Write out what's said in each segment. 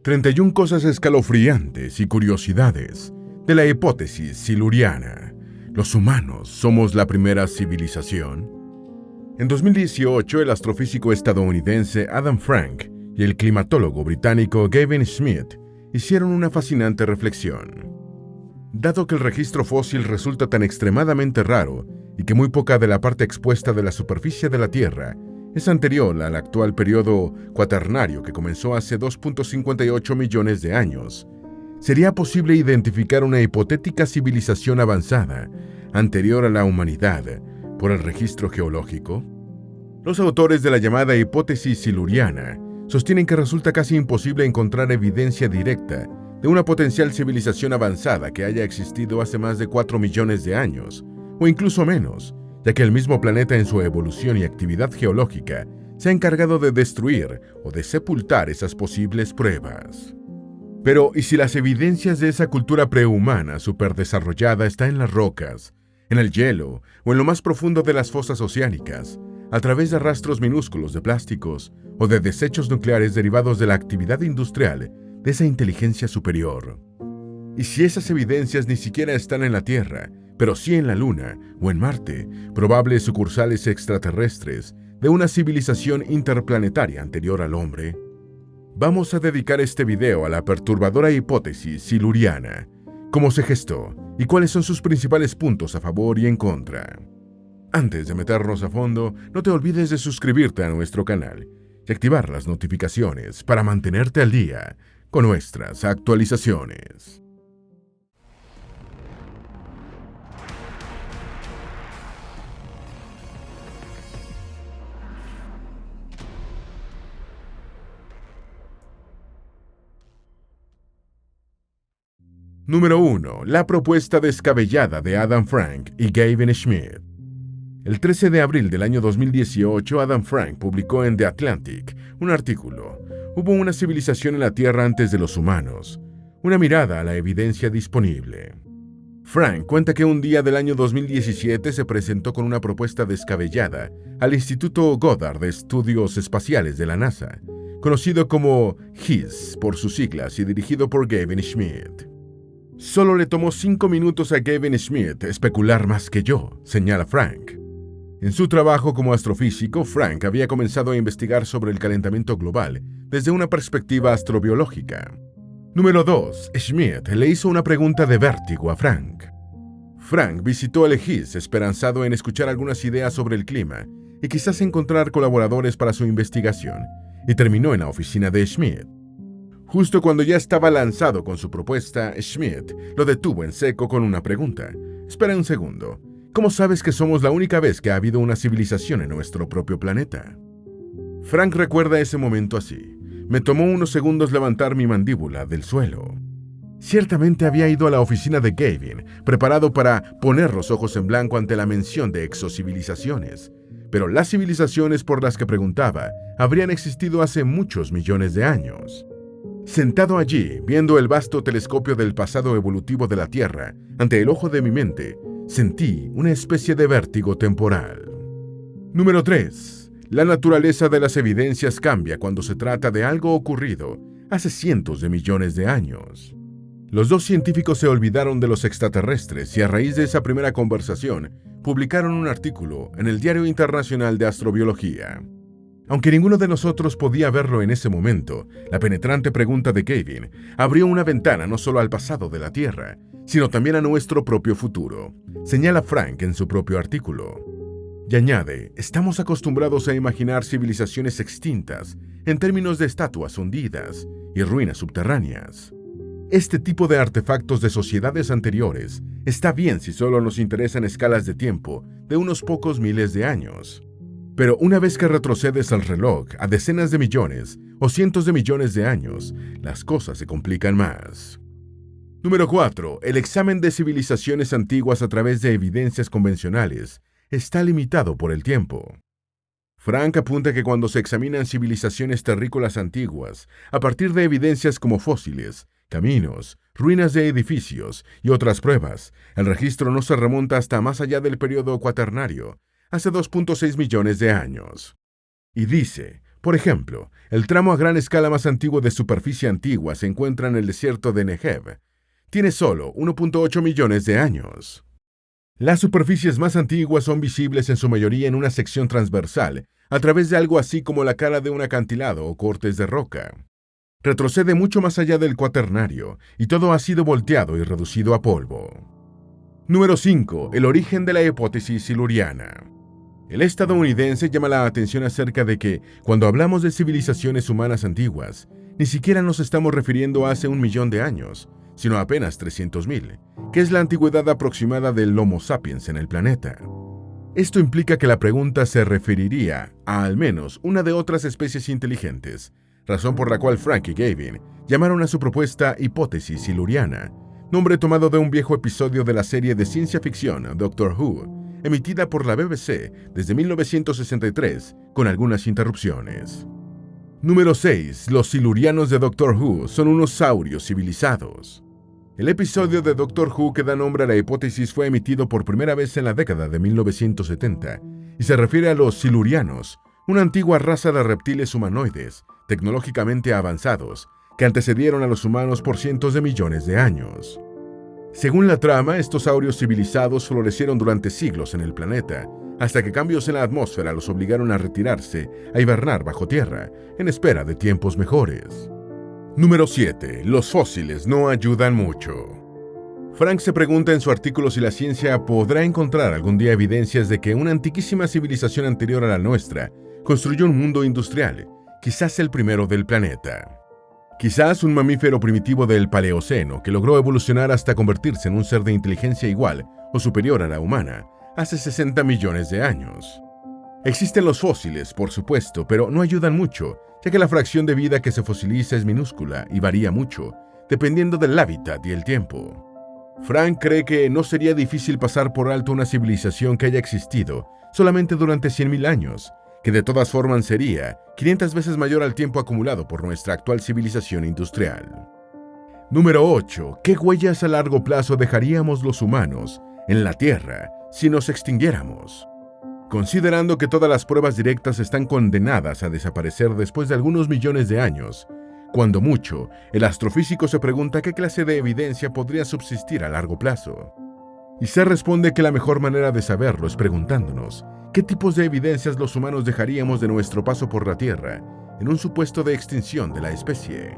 31 cosas escalofriantes y curiosidades de la hipótesis siluriana. ¿Los humanos somos la primera civilización? En 2018, el astrofísico estadounidense Adam Frank y el climatólogo británico Gavin Schmidt hicieron una fascinante reflexión. Dado que el registro fósil resulta tan extremadamente raro y que muy poca de la parte expuesta de la superficie de la Tierra es anterior al actual periodo cuaternario que comenzó hace 2.58 millones de años, ¿sería posible identificar una hipotética civilización avanzada anterior a la humanidad por el registro geológico? Los autores de la llamada hipótesis siluriana sostienen que resulta casi imposible encontrar evidencia directa de una potencial civilización avanzada que haya existido hace más de 4 millones de años, o incluso menos, ya que el mismo planeta en su evolución y actividad geológica se ha encargado de destruir o de sepultar esas posibles pruebas. Pero, ¿y si las evidencias de esa cultura prehumana superdesarrollada está en las rocas, en el hielo o en lo más profundo de las fosas oceánicas, a través de rastros minúsculos de plásticos o de desechos nucleares derivados de la actividad industrial de esa inteligencia superior? ¿Y si esas evidencias ni siquiera están en la Tierra, pero sí en la Luna o en Marte, probables sucursales extraterrestres de una civilización interplanetaria anterior al hombre? Vamos a dedicar este video a la perturbadora hipótesis siluriana, cómo se gestó y cuáles son sus principales puntos a favor y en contra. Antes de meternos a fondo, no te olvides de suscribirte a nuestro canal y activar las notificaciones para mantenerte al día con nuestras actualizaciones. Número 1. La propuesta descabellada de Adam Frank y Gavin Schmidt. El 13 de abril del año 2018, Adam Frank publicó en The Atlantic un artículo. Hubo una civilización en la Tierra antes de los humanos. Una mirada a la evidencia disponible. Frank cuenta que un día del año 2017 se presentó con una propuesta descabellada al Instituto Goddard de Estudios Espaciales de la NASA, conocido como HISS por sus siglas y dirigido por Gavin Schmidt. Solo le tomó 5 minutos a Gavin Schmidt especular más que yo, señala Frank. En su trabajo como astrofísico, Frank había comenzado a investigar sobre el calentamiento global desde una perspectiva astrobiológica. Número 2. Schmidt le hizo una pregunta de vértigo a Frank. Frank visitó el HISS esperanzado en escuchar algunas ideas sobre el clima y quizás encontrar colaboradores para su investigación, y terminó en la oficina de Schmidt. Justo cuando ya estaba lanzado con su propuesta, Schmidt lo detuvo en seco con una pregunta. Espera un segundo. ¿Cómo sabes que somos la única vez que ha habido una civilización en nuestro propio planeta? Frank recuerda ese momento así. Me tomó unos segundos levantar mi mandíbula del suelo. Ciertamente había ido a la oficina de Gavin, preparado para poner los ojos en blanco ante la mención de exocivilizaciones. Pero las civilizaciones por las que preguntaba habrían existido hace muchos millones de años. Sentado allí, viendo el vasto telescopio del pasado evolutivo de la Tierra, ante el ojo de mi mente, sentí una especie de vértigo temporal. Número 3. La naturaleza de las evidencias cambia cuando se trata de algo ocurrido hace cientos de millones de años. Los dos científicos se olvidaron de los extraterrestres y a raíz de esa primera conversación, publicaron un artículo en el Diario Internacional de Astrobiología. Aunque ninguno de nosotros podía verlo en ese momento, la penetrante pregunta de Gavin abrió una ventana no solo al pasado de la Tierra, sino también a nuestro propio futuro, señala Frank en su propio artículo. Y añade, estamos acostumbrados a imaginar civilizaciones extintas en términos de estatuas hundidas y ruinas subterráneas. Este tipo de artefactos de sociedades anteriores está bien si solo nos interesan escalas de tiempo de unos pocos miles de años. Pero una vez que retrocedes al reloj a decenas de millones o cientos de millones de años, las cosas se complican más. Número 4. El examen de civilizaciones antiguas a través de evidencias convencionales está limitado por el tiempo. Frank apunta que cuando se examinan civilizaciones terrícolas antiguas, a partir de evidencias como fósiles, caminos, ruinas de edificios y otras pruebas, el registro no se remonta hasta más allá del periodo cuaternario, hace 2.6 millones de años. Y dice, Por ejemplo, el tramo a gran escala más antiguo de superficie antigua se encuentra en el desierto de Negev. Tiene solo 1.8 millones de años. Las superficies más antiguas son visibles en su mayoría en una sección transversal, a través de algo así como la cara de un acantilado o cortes de roca. Retrocede mucho más allá del Cuaternario, y todo ha sido volteado y reducido a polvo. Número 5. El origen de la hipótesis siluriana. El estadounidense llama la atención acerca de que, cuando hablamos de civilizaciones humanas antiguas, ni siquiera nos estamos refiriendo a hace 1.000.000 de años, sino a apenas 300.000, que es la antigüedad aproximada del Homo sapiens en el planeta. Esto implica que la pregunta se referiría a al menos una de otras especies inteligentes, razón por la cual Frank y Gavin llamaron a su propuesta hipótesis siluriana, nombre tomado de un viejo episodio de la serie de ciencia ficción Doctor Who, emitida por la BBC desde 1963, con algunas interrupciones. Número 6. Los silurianos de Doctor Who son unos saurios civilizados. El episodio de Doctor Who que da nombre a la hipótesis fue emitido por primera vez en la década de 1970 y se refiere a los silurianos, una antigua raza de reptiles humanoides, tecnológicamente avanzados, que antecedieron a los humanos por cientos de millones de años. Según la trama, estos saurios civilizados florecieron durante siglos en el planeta, hasta que cambios en la atmósfera los obligaron a retirarse, a hibernar bajo tierra, en espera de tiempos mejores. Número 7. Los fósiles no ayudan mucho. Frank se pregunta en su artículo si la ciencia podrá encontrar algún día evidencias de que una antiquísima civilización anterior a la nuestra construyó un mundo industrial, quizás el primero del planeta. Quizás un mamífero primitivo del Paleoceno que logró evolucionar hasta convertirse en un ser de inteligencia igual o superior a la humana hace 60 millones de años. Existen los fósiles, por supuesto, pero no ayudan mucho, ya que la fracción de vida que se fosiliza es minúscula y varía mucho, dependiendo del hábitat y el tiempo. Frank cree que no sería difícil pasar por alto una civilización que haya existido solamente durante 100.000 años, que de todas formas sería 500 veces mayor al tiempo acumulado por nuestra actual civilización industrial. Número 8. ¿Qué huellas a largo plazo dejaríamos los humanos en la Tierra si nos extinguiéramos? Considerando que todas las pruebas directas están condenadas a desaparecer después de algunos millones de años, cuando mucho, el astrofísico se pregunta qué clase de evidencia podría subsistir a largo plazo. Y se responde que la mejor manera de saberlo es preguntándonos qué tipos de evidencias los humanos dejaríamos de nuestro paso por la Tierra en un supuesto de extinción de la especie.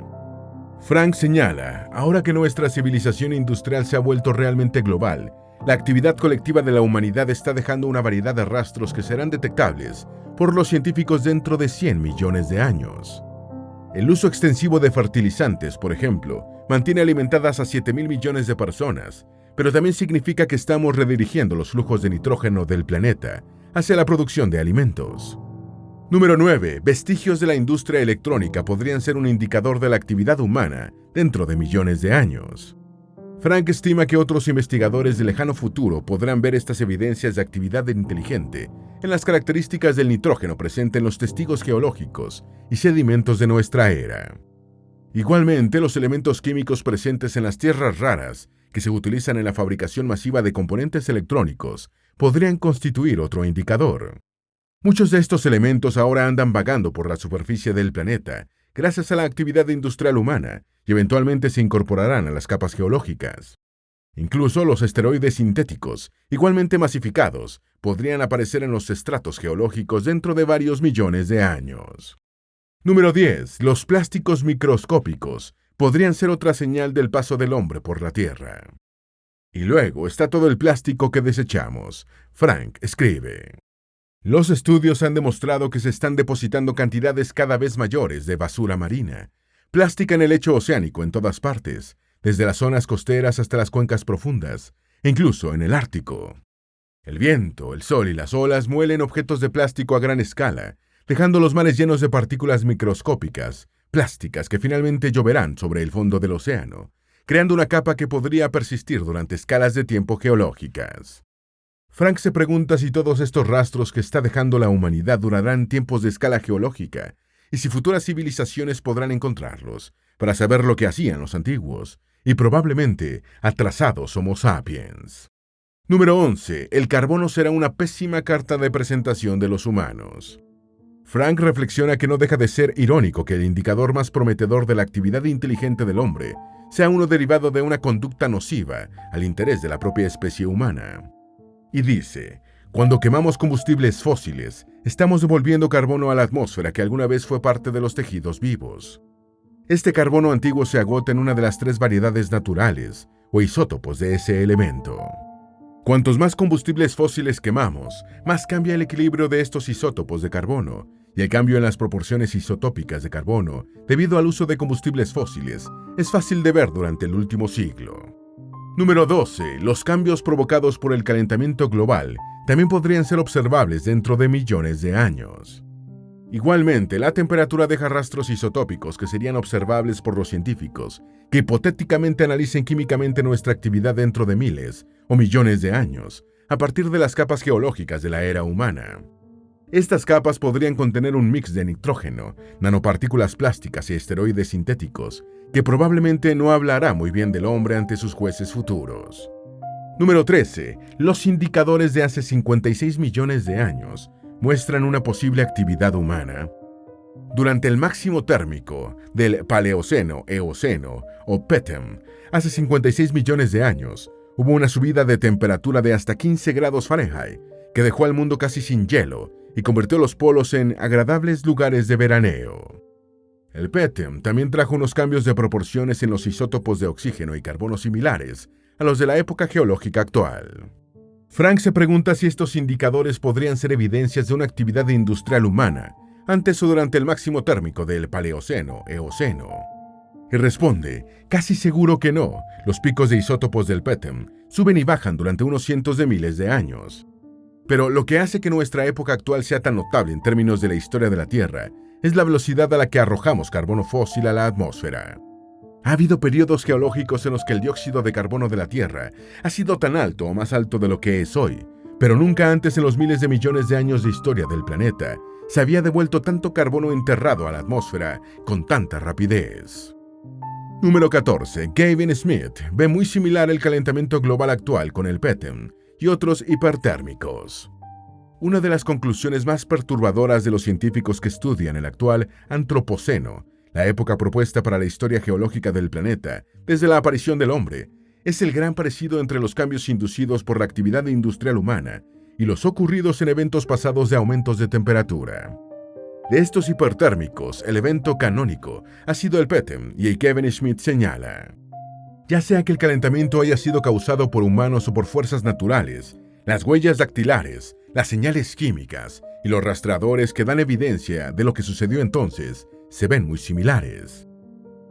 Frank señala, ahora que nuestra civilización industrial se ha vuelto realmente global, la actividad colectiva de la humanidad está dejando una variedad de rastros que serán detectables por los científicos dentro de 100 millones de años. El uso extensivo de fertilizantes, por ejemplo, mantiene alimentadas a 7.000 millones de personas, pero también significa que estamos redirigiendo los flujos de nitrógeno del planeta hacia la producción de alimentos. Número 9. Vestigios de la industria electrónica podrían ser un indicador de la actividad humana dentro de millones de años. Frank estima que otros investigadores del lejano futuro podrán ver estas evidencias de actividad inteligente en las características del nitrógeno presente en los testigos geológicos y sedimentos de nuestra era. Igualmente, los elementos químicos presentes en las tierras raras, que se utilizan en la fabricación masiva de componentes electrónicos, podrían constituir otro indicador. Muchos de estos elementos ahora andan vagando por la superficie del planeta, gracias a la actividad industrial humana, y eventualmente se incorporarán a las capas geológicas. Incluso los esteroides sintéticos, igualmente masificados, podrían aparecer en los estratos geológicos dentro de varios millones de años. Número 10. Los plásticos microscópicos podrían ser otra señal del paso del hombre por la Tierra. Y luego está todo el plástico que desechamos. Frank escribe: los estudios han demostrado que se están depositando cantidades cada vez mayores de basura marina, plástica en el lecho oceánico en todas partes, desde las zonas costeras hasta las cuencas profundas, e incluso en el Ártico. El viento, el sol y las olas muelen objetos de plástico a gran escala, dejando los mares llenos de partículas microscópicas, plásticas que finalmente lloverán sobre el fondo del océano, creando una capa que podría persistir durante escalas de tiempo geológicas. Frank se pregunta si todos estos rastros que está dejando la humanidad durarán tiempos de escala geológica y si futuras civilizaciones podrán encontrarlos para saber lo que hacían los antiguos y probablemente atrasados Homo sapiens. Número 11. El carbono será una pésima carta de presentación de los humanos. Frank reflexiona que no deja de ser irónico que el indicador más prometedor de la actividad inteligente del hombre sea uno derivado de una conducta nociva al interés de la propia especie humana. Y dice, cuando quemamos combustibles fósiles, estamos devolviendo carbono a la atmósfera que alguna vez fue parte de los tejidos vivos. Este carbono antiguo se agota en una de las 3 variedades naturales o isótopos de ese elemento. Cuantos más combustibles fósiles quemamos, más cambia el equilibrio de estos isótopos de carbono, y el cambio en las proporciones isotópicas de carbono, debido al uso de combustibles fósiles, es fácil de ver durante el último siglo. Número 12. Los cambios provocados por el calentamiento global también podrían ser observables dentro de millones de años. Igualmente, la temperatura deja rastros isotópicos que serían observables por los científicos, que hipotéticamente analicen químicamente nuestra actividad dentro de miles o millones de años, a partir de las capas geológicas de la era humana. Estas capas podrían contener un mix de nitrógeno, nanopartículas plásticas y esteroides sintéticos, que probablemente no hablará muy bien del hombre ante sus jueces futuros. Número 13. Los indicadores de hace 56 millones de años muestran una posible actividad humana. Durante el máximo térmico del Paleoceno-Eoceno o PETEM, hace 56 millones de años, hubo una subida de temperatura de hasta 15 grados Fahrenheit, que dejó al mundo casi sin hielo y convirtió los polos en agradables lugares de veraneo. El PETEM también trajo unos cambios de proporciones en los isótopos de oxígeno y carbono similares a los de la época geológica actual. Frank se pregunta si estos indicadores podrían ser evidencias de una actividad industrial humana antes o durante el máximo térmico del Paleoceno-Eoceno. Y responde, casi seguro que no, los picos de isótopos del PETEM suben y bajan durante unos cientos de miles de años. Pero lo que hace que nuestra época actual sea tan notable en términos de la historia de la Tierra es la velocidad a la que arrojamos carbono fósil a la atmósfera. Ha habido periodos geológicos en los que el dióxido de carbono de la Tierra ha sido tan alto o más alto de lo que es hoy, pero nunca antes en los miles de millones de años de historia del planeta se había devuelto tanto carbono enterrado a la atmósfera con tanta rapidez. Número 14. Gavin Smith ve muy similar el calentamiento global actual con el PETEM y otros hipertérmicos. Una de las conclusiones más perturbadoras de los científicos que estudian el actual Antropoceno, la época propuesta para la historia geológica del planeta desde la aparición del hombre, es el gran parecido entre los cambios inducidos por la actividad industrial humana y los ocurridos en eventos pasados de aumentos de temperatura. De estos hipertérmicos, el evento canónico ha sido el PETEM, y Kevin Schmidt señala: ya sea que el calentamiento haya sido causado por humanos o por fuerzas naturales, las huellas dactilares, las señales químicas y los rastreadores que dan evidencia de lo que sucedió entonces se ven muy similares.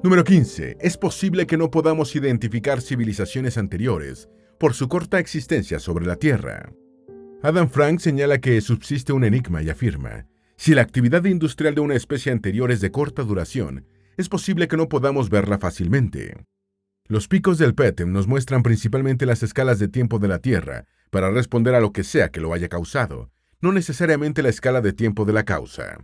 Número 15. Es posible que no podamos identificar civilizaciones anteriores por su corta existencia sobre la Tierra. Adam Frank señala que subsiste un enigma y afirma: si la actividad industrial de una especie anterior es de corta duración, es posible que no podamos verla fácilmente. Los picos del PETEM nos muestran principalmente las escalas de tiempo de la Tierra para responder a lo que sea que lo haya causado, no necesariamente la escala de tiempo de la causa.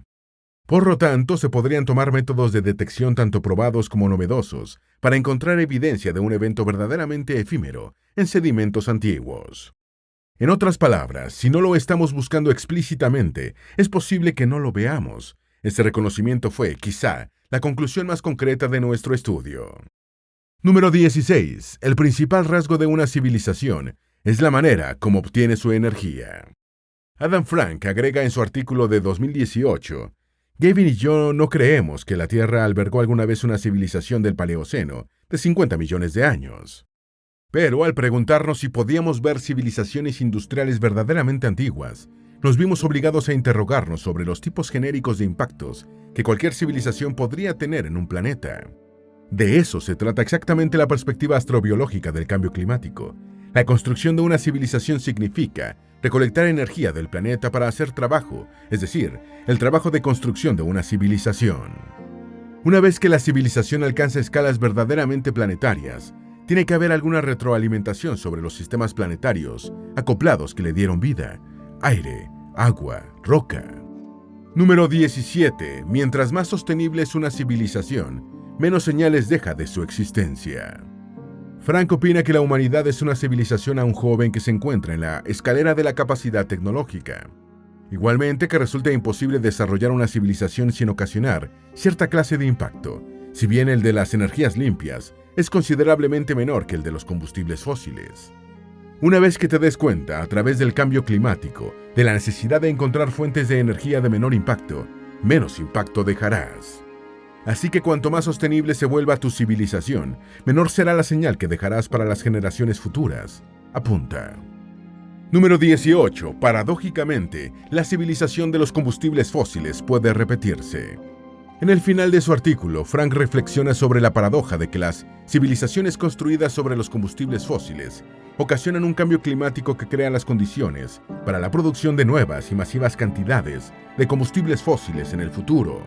Por lo tanto, se podrían tomar métodos de detección tanto probados como novedosos para encontrar evidencia de un evento verdaderamente efímero en sedimentos antiguos. En otras palabras, si no lo estamos buscando explícitamente, es posible que no lo veamos. Este reconocimiento fue, quizá, la conclusión más concreta de nuestro estudio. Número 16. El principal rasgo de una civilización es la manera como obtiene su energía. Adam Frank agrega en su artículo de 2018, Gavin y yo no creemos que la Tierra albergó alguna vez una civilización del Paleoceno de 50 millones de años. Pero al preguntarnos si podíamos ver civilizaciones industriales verdaderamente antiguas, nos vimos obligados a interrogarnos sobre los tipos genéricos de impactos que cualquier civilización podría tener en un planeta. De eso se trata exactamente la perspectiva astrobiológica del cambio climático. La construcción de una civilización significa recolectar energía del planeta para hacer trabajo, es decir, el trabajo de construcción de una civilización. Una vez que la civilización alcanza escalas verdaderamente planetarias, tiene que haber alguna retroalimentación sobre los sistemas planetarios acoplados que le dieron vida: aire, agua, roca. Número 17. Mientras más sostenible es una civilización, menos señales deja de su existencia. Frank opina que la humanidad es una civilización aún joven que se encuentra en la escalera de la capacidad tecnológica. Igualmente que resulta imposible desarrollar una civilización sin ocasionar cierta clase de impacto, si bien el de las energías limpias es considerablemente menor que el de los combustibles fósiles. Una vez que te des cuenta, a través del cambio climático, de la necesidad de encontrar fuentes de energía de menor impacto, menos impacto dejarás. Así que cuanto más sostenible se vuelva tu civilización, menor será la señal que dejarás para las generaciones futuras. Apunta. Número 18. Paradójicamente, la civilización de los combustibles fósiles puede repetirse. En el final de su artículo, Frank reflexiona sobre la paradoja de que las civilizaciones construidas sobre los combustibles fósiles ocasionan un cambio climático que crea las condiciones para la producción de nuevas y masivas cantidades de combustibles fósiles en el futuro.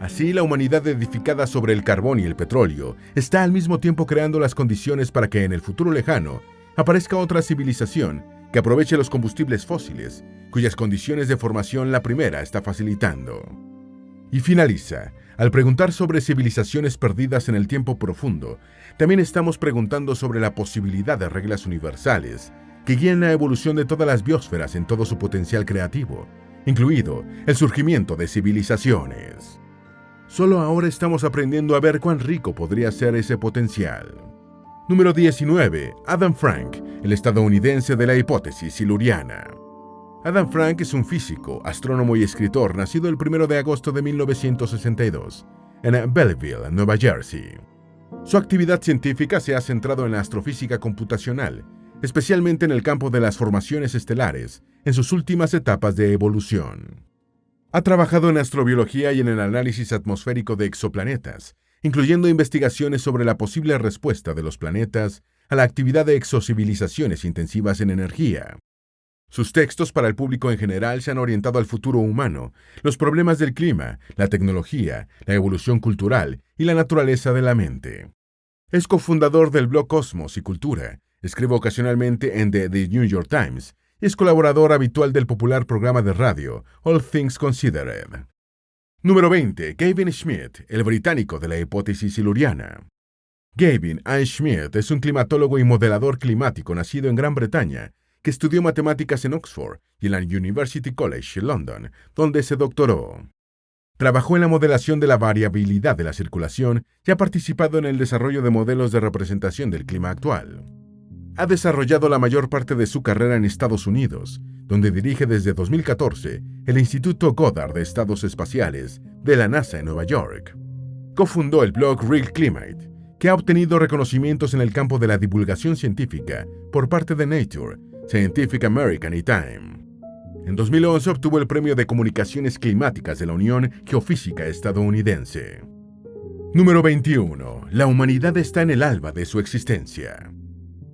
Así, la humanidad edificada sobre el carbón y el petróleo está al mismo tiempo creando las condiciones para que en el futuro lejano aparezca otra civilización que aproveche los combustibles fósiles, cuyas condiciones de formación la primera está facilitando. Y finaliza, al preguntar sobre civilizaciones perdidas en el tiempo profundo, también estamos preguntando sobre la posibilidad de reglas universales que guíen la evolución de todas las biosferas en todo su potencial creativo, incluido el surgimiento de civilizaciones. Solo ahora estamos aprendiendo a ver cuán rico podría ser ese potencial. Número 19. Adam Frank, el estadounidense de la hipótesis siluriana. Adam Frank es un físico, astrónomo y escritor nacido el 1 de agosto de 1962 en Belleville, Nueva Jersey. Su actividad científica se ha centrado en la astrofísica computacional, especialmente en el campo de las formaciones estelares, en sus últimas etapas de evolución. Ha trabajado en astrobiología y en el análisis atmosférico de exoplanetas, incluyendo investigaciones sobre la posible respuesta de los planetas a la actividad de exocivilizaciones intensivas en energía. Sus textos para el público en general se han orientado al futuro humano, los problemas del clima, la tecnología, la evolución cultural y la naturaleza de la mente. Es cofundador del blog Cosmos y Cultura, escribe ocasionalmente en The New York Times y es colaborador habitual del popular programa de radio All Things Considered. Número 20. Gavin Schmidt, el británico de la hipótesis siluriana. Gavin A. Schmidt es un climatólogo y modelador climático nacido en Gran Bretaña, que estudió matemáticas en Oxford y en la University College London, donde se doctoró. Trabajó en la modelación de la variabilidad de la circulación y ha participado en el desarrollo de modelos de representación del clima actual. Ha desarrollado la mayor parte de su carrera en Estados Unidos, donde dirige desde 2014 el Instituto Goddard de Estados Espaciales de la NASA en Nueva York. Cofundó el blog Real Climate, que ha obtenido reconocimientos en el campo de la divulgación científica por parte de Nature, Scientific American y Time. En 2011 obtuvo el Premio de Comunicaciones Climáticas de la Unión Geofísica estadounidense. Número 21. La humanidad está en el alba de su existencia.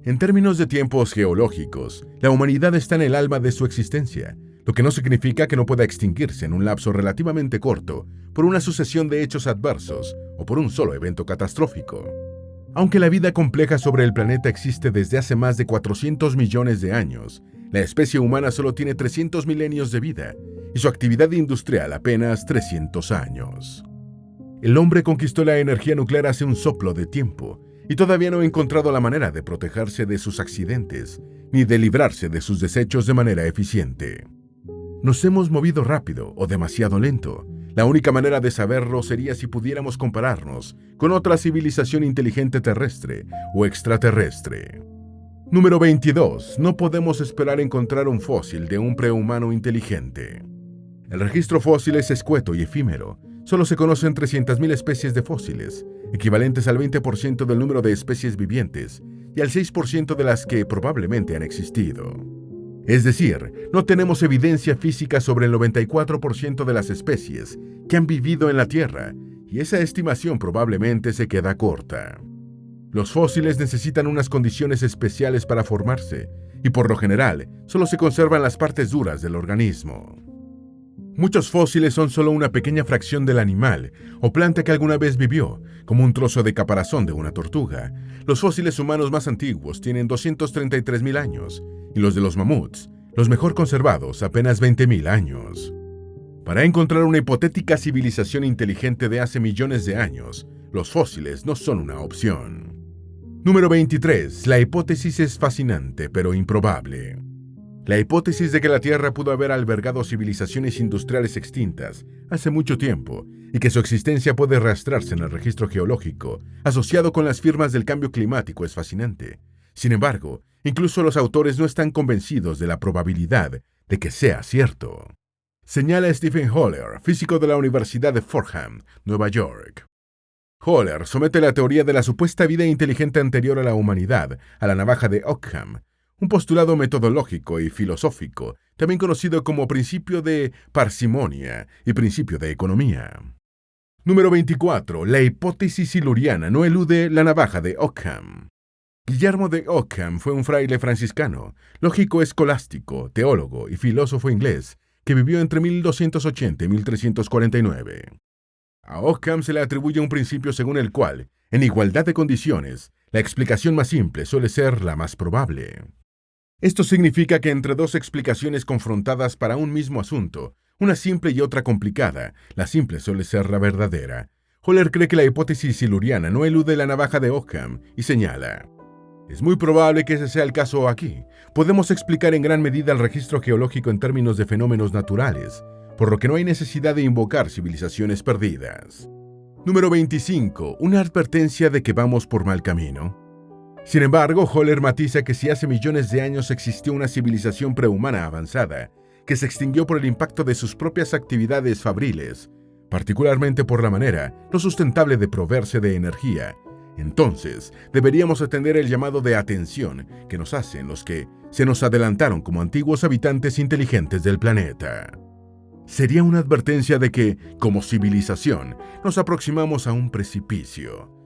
En términos de tiempos geológicos, la humanidad está en el alba de su existencia, lo que no significa que no pueda extinguirse en un lapso relativamente corto por una sucesión de hechos adversos o por un solo evento catastrófico. Aunque la vida compleja sobre el planeta existe desde hace más de 400 millones de años, la especie humana solo tiene 300 milenios de vida y su actividad industrial apenas 300 años. El hombre conquistó la energía nuclear hace un soplo de tiempo y todavía no ha encontrado la manera de protegerse de sus accidentes ni de librarse de sus desechos de manera eficiente. Nos hemos movido rápido o demasiado lento. La única manera de saberlo sería si pudiéramos compararnos con otra civilización inteligente terrestre o extraterrestre. Número 22. No podemos esperar encontrar un fósil de un prehumano inteligente. El registro fósil es escueto y efímero. Solo se conocen 300.000 especies de fósiles, equivalentes al 20% del número de especies vivientes y al 6% de las que probablemente han existido. Es decir, no tenemos evidencia física sobre el 94% de las especies que han vivido en la Tierra, y esa estimación probablemente se queda corta. Los fósiles necesitan unas condiciones especiales para formarse, y por lo general, solo se conservan las partes duras del organismo. Muchos fósiles son solo una pequeña fracción del animal o planta que alguna vez vivió, como un trozo de caparazón de una tortuga. Los fósiles humanos más antiguos tienen 233.000 años, y los de los mamuts, los mejor conservados, apenas 20.000 años. Para encontrar una hipotética civilización inteligente de hace millones de años, los fósiles no son una opción. Número 23. La hipótesis es fascinante, pero improbable. La hipótesis de que la Tierra pudo haber albergado civilizaciones industriales extintas hace mucho tiempo y que su existencia puede rastrearse en el registro geológico asociado con las firmas del cambio climático es fascinante. Sin embargo, incluso los autores no están convencidos de la probabilidad de que sea cierto. Señala Stephen Holler, físico de la Universidad de Fordham, Nueva York. Holler somete la teoría de la supuesta vida inteligente anterior a la humanidad a la navaja de Ockham, un postulado metodológico y filosófico, también conocido como principio de parsimonia y principio de economía. Número 24. La hipótesis siluriana no elude la navaja de Ockham. Guillermo de Ockham fue un fraile franciscano, lógico escolástico, teólogo y filósofo inglés que vivió entre 1280 y 1349. A Ockham se le atribuye un principio según el cual, en igualdad de condiciones, la explicación más simple suele ser la más probable. Esto significa que entre dos explicaciones confrontadas para un mismo asunto, una simple y otra complicada, la simple suele ser la verdadera. Holler cree que la hipótesis siluriana no elude la navaja de Ockham y señala: es muy probable que ese sea el caso aquí. Podemos explicar en gran medida el registro geológico en términos de fenómenos naturales, por lo que no hay necesidad de invocar civilizaciones perdidas. Número 25. Una advertencia de que vamos por mal camino. Sin embargo, Holler matiza que si hace millones de años existió una civilización prehumana avanzada, que se extinguió por el impacto de sus propias actividades fabriles, particularmente por la manera no sustentable de proveerse de energía, entonces deberíamos atender el llamado de atención que nos hacen los que se nos adelantaron como antiguos habitantes inteligentes del planeta. Sería una advertencia de que, como civilización, nos aproximamos a un precipicio.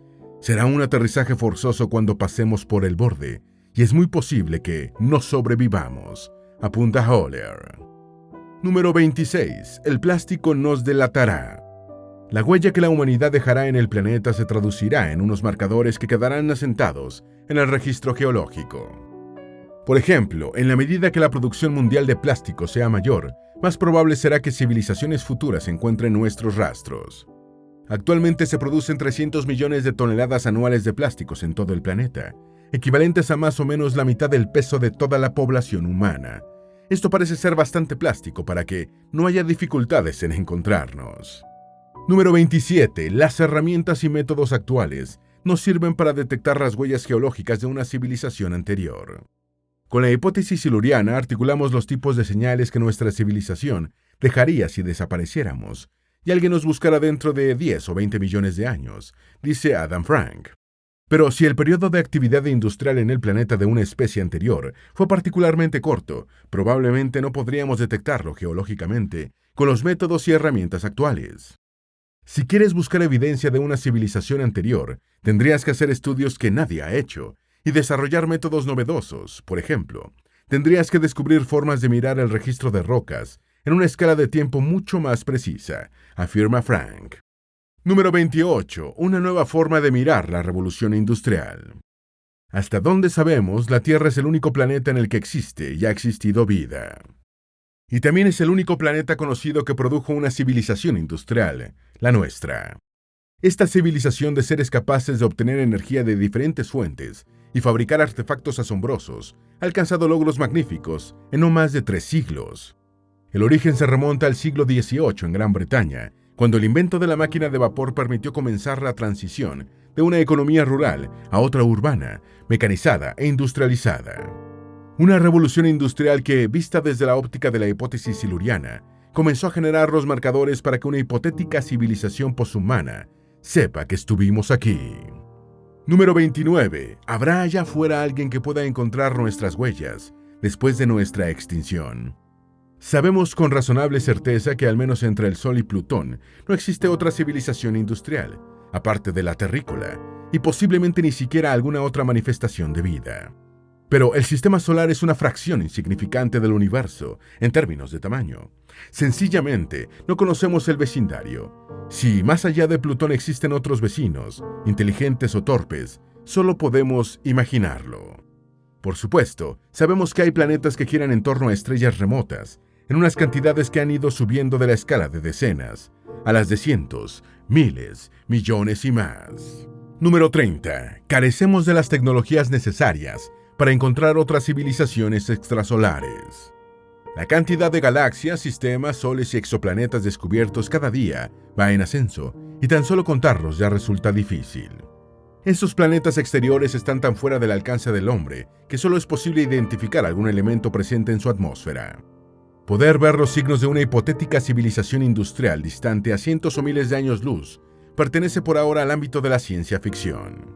Será un aterrizaje forzoso cuando pasemos por el borde, y es muy posible que no sobrevivamos, apunta Holler. Número 26. El plástico nos delatará. La huella que la humanidad dejará en el planeta se traducirá en unos marcadores que quedarán asentados en el registro geológico. Por ejemplo, en la medida que la producción mundial de plástico sea mayor, más probable será que civilizaciones futuras encuentren nuestros rastros. Actualmente se producen 300 millones de toneladas anuales de plásticos en todo el planeta, equivalentes a más o menos la mitad del peso de toda la población humana. Esto parece ser bastante plástico para que no haya dificultades en encontrarnos. Número 27. Las herramientas y métodos actuales nos sirven para detectar las huellas geológicas de una civilización anterior. Con la hipótesis siluriana articulamos los tipos de señales que nuestra civilización dejaría si desapareciéramos, y alguien nos buscara dentro de 10 o 20 millones de años, dice Adam Frank. Pero si el periodo de actividad industrial en el planeta de una especie anterior fue particularmente corto, probablemente no podríamos detectarlo geológicamente con los métodos y herramientas actuales. Si quieres buscar evidencia de una civilización anterior, tendrías que hacer estudios que nadie ha hecho y desarrollar métodos novedosos. Por ejemplo, tendrías que descubrir formas de mirar el registro de rocas en una escala de tiempo mucho más precisa, afirma Frank. Número 28. Una nueva forma de mirar la revolución industrial. Hasta donde sabemos, la Tierra es el único planeta en el que existe y ha existido vida. Y también es el único planeta conocido que produjo una civilización industrial, la nuestra. Esta civilización de seres capaces de obtener energía de diferentes fuentes y fabricar artefactos asombrosos ha alcanzado logros magníficos en no más de 3 siglos. El origen se remonta al siglo XVIII en Gran Bretaña, cuando el invento de la máquina de vapor permitió comenzar la transición de una economía rural a otra urbana, mecanizada e industrializada. Una revolución industrial que, vista desde la óptica de la hipótesis siluriana, comenzó a generar los marcadores para que una hipotética civilización poshumana sepa que estuvimos aquí. Número 29. ¿Habrá allá afuera alguien que pueda encontrar nuestras huellas después de nuestra extinción? Sabemos con razonable certeza que al menos entre el Sol y Plutón no existe otra civilización industrial, aparte de la terrícola, y posiblemente ni siquiera alguna otra manifestación de vida. Pero el sistema solar es una fracción insignificante del universo en términos de tamaño. Sencillamente, no conocemos el vecindario. Si más allá de Plutón existen otros vecinos, inteligentes o torpes, solo podemos imaginarlo. Por supuesto, sabemos que hay planetas que giran en torno a estrellas remotas, en unas cantidades que han ido subiendo de la escala de decenas, a las de cientos, miles, millones y más. Número 30. Carecemos de las tecnologías necesarias para encontrar otras civilizaciones extrasolares. La cantidad de galaxias, sistemas, soles y exoplanetas descubiertos cada día va en ascenso, y tan solo contarlos ya resulta difícil. Estos planetas exteriores están tan fuera del alcance del hombre que solo es posible identificar algún elemento presente en su atmósfera. Poder ver los signos de una hipotética civilización industrial distante a cientos o miles de años luz pertenece por ahora al ámbito de la ciencia ficción.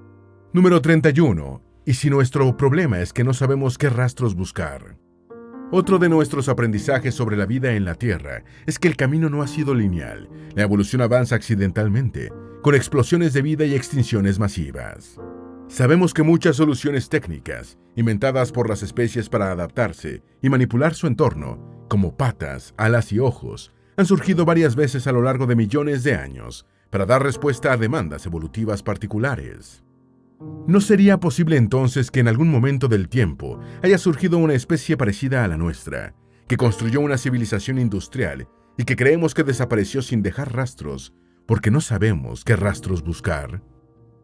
Número 31. ¿Y si nuestro problema es que no sabemos qué rastros buscar? Otro de nuestros aprendizajes sobre la vida en la Tierra es que el camino no ha sido lineal. La evolución avanza accidentalmente, con explosiones de vida y extinciones masivas. Sabemos que muchas soluciones técnicas, inventadas por las especies para adaptarse y manipular su entorno, como patas, alas y ojos, han surgido varias veces a lo largo de millones de años para dar respuesta a demandas evolutivas particulares. ¿No sería posible entonces que en algún momento del tiempo haya surgido una especie parecida a la nuestra, que construyó una civilización industrial y que creemos que desapareció sin dejar rastros, porque no sabemos qué rastros buscar?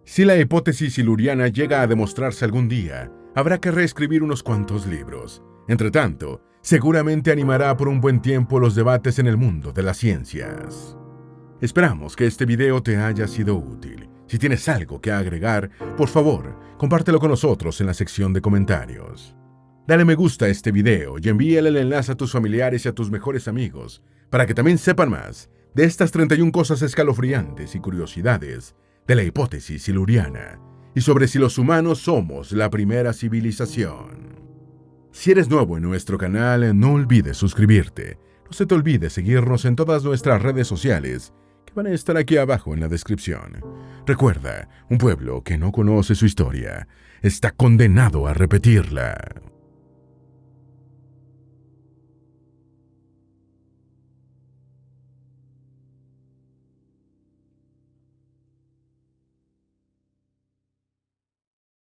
Si la hipótesis siluriana llega a demostrarse algún día, habrá que reescribir unos cuantos libros. Entretanto, seguramente animará por un buen tiempo los debates en el mundo de las ciencias. Esperamos que este video te haya sido útil. Si tienes algo que agregar, por favor, compártelo con nosotros en la sección de comentarios. Dale me gusta a este video y envíale el enlace a tus familiares y a tus mejores amigos para que también sepan más de estas 31 cosas escalofriantes y curiosidades de la hipótesis siluriana y sobre si los humanos somos la primera civilización. Si eres nuevo en nuestro canal, no olvides suscribirte. No se te olvide seguirnos en todas nuestras redes sociales que van a estar aquí abajo en la descripción. Recuerda, un pueblo que no conoce su historia está condenado a repetirla.